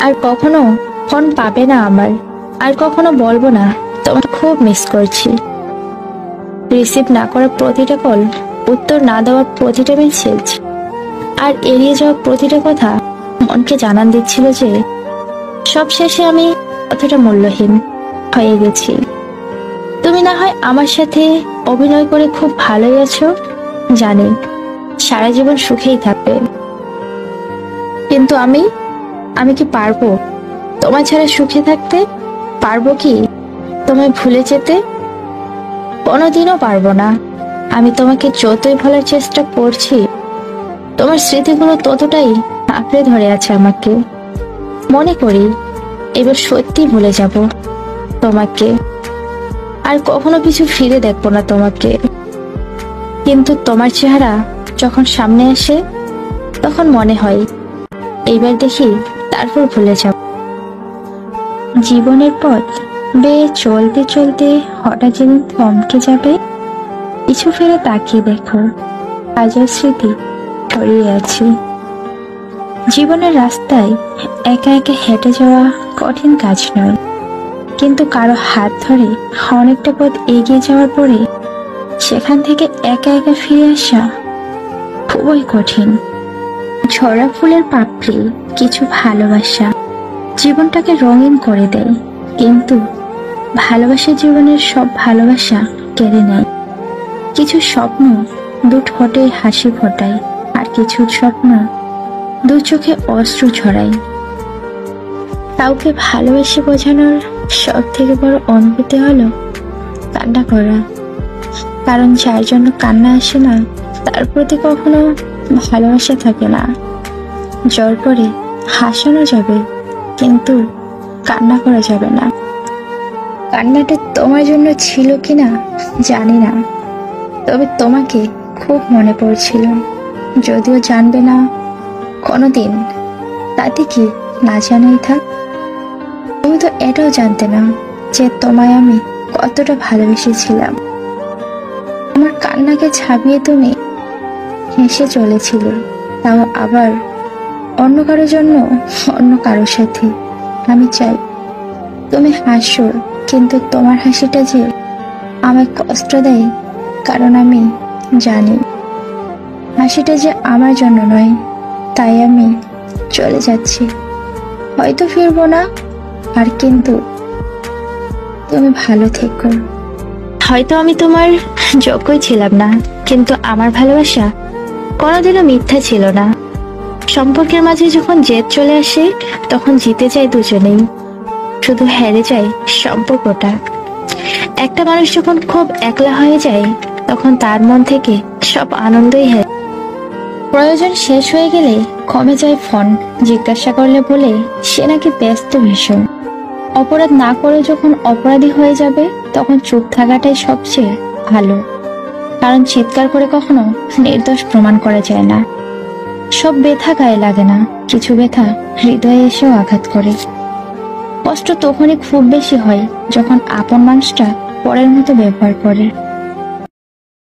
আর কখনো ফোন পাবে না আমার, আর কখনো বলবো না তোমাকে খুব মিস করছি। রিসিভ না করার প্রতিটা কল, উত্তর না দেওয়ার প্রতিটা মেসেজ, আর এড়িয়ে যাওয়া প্রতিটা কথা মনকে জানান দিচ্ছিল যে সব শেষে আমি কতটা মূল্যহীন হয়ে গেছি। তুমি না হয় আমার সাথে অভিনয় করে খুব ভালোই আছো, জানি সারা জীবন সুখেই থাকবে, কিন্তু আমি কি পারবো তোমার ছাড়া সুখে থাকতে? পারবো কি তোমায় ভুলে যেতে? কোনোদিনও পারবো না। আমি তোমাকে যতই ভোলার চেষ্টা করছি, তোমার স্মৃতিগুলো ততটাই আঁকড়ে ধরে আছে আমাকে। মনে করি এবার সত্যি ভুলে যাব তোমাকে, আর কখনো কিছু ফিরে দেখবো না তোমাকে। কিন্তু তোমার চেহারা যখন সামনে আসে, তখন মনে হয় এইবার দেখি তারপর ভুলে যাব। জীবনের পথ বেয়ে চলতে চলতে হঠাৎ যেদিন থমকে যাবে, কিছু ফিরে তাকিয়ে দেখো হাজার স্মৃতি ছড়িয়ে আছে। জীবনের রাস্তায় একা একা হেঁটে যাওয়া কঠিন কাজ নয়, কিন্তু কারো হাত ধরে অনেকটা পথ এগিয়ে যাওয়ার পরে সেখান থেকে একা একা ফিরে আসা খুবই কঠিন। ঝরা ফুলের পাপড়ি কিছু ভালোবাসা জীবনটাকে রঙিন করে দেয়, কিন্তু ভালোবাসা জীবনের সব ভালোবাসা কেড়ে নেয়। কিছু স্বপ্ন দু ঠোঁটে হাসি ফোটায়, আর কিছু স্বপ্ন দু চোখে অশ্রু ছড়ায়। কাউকে ভালোবেসে বোঝানোর সব থেকে বড় অনুভূতি হলো কান্না করা, কারণ যার জন্য কান্না আসে না তার প্রতি কখনো ভালোবাসা থাকে না। জোর করে হাসানো যাবে, কিন্তু কান্না করা যাবে না। কান্নাটা তোমার জন্য ছিল কিনা জানি না, তবে তোমাকে খুব মনে পড়ছিল। যদিও জানবে না কোনোদিন, তাতে কি, না জানাই থাক। তুমি তো এটাও জানতে না যে তোমায় আমি কতটা ভালোবেসেছিলাম। আমার কান্নাকে ছাপিয়ে তুমি হেসে চলেছিলে, তাও আবার অন্য কারোর জন্য, অন্য কারোর সাথে। আমি চাই তুমি হাসো, কিন্তু তোমার হাসিটা যে আমায় কষ্ট দেয়, কারণ আমি জানি হাসিটা যে আমার জন্য নয়। তাই আমি চলে যাচ্ছি, হয়তো ফিরবো না আর, কিন্তু তুমি ভালো থেকো। হয়তো আমি তোমার যোগ্যই ছিলাম না, কিন্তু আমার ভালোবাসা কোনোদিনও মিথ্যা ছিল না। সম্পর্কের মাঝে যখন জেদ চলে আসে, তখন জিতে যায় দুজনেই, শুধু হেরে যায় সম্পর্কটা। একটা মানুষ যখন খুব একলা হয়ে যায়, তখন তার মন থেকে সব আনন্দই হারিয়ে। প্রয়োজন শেষ হয়ে গেলে কমে যায় ফোন, জিজ্ঞাসা করলে বলে সে নাকি ব্যস্ত ভীষণ। অপরাধ না করে যখন অপরাধী হয়ে যাবে, তখন চুপ থাকাটাই সবচেয়ে ভালো, কারণ চিৎকার করে কখনো নির্দোষ প্রমাণ করা যায় না। সব ব্যথা গায়ে লাগে না, কিছু ব্যথা হৃদয়ে এসেও আঘাত করে। কষ্ট তখনই খুব বেশি হয় যখন আপন মানুষটা পরের মতো ব্যবহার করে।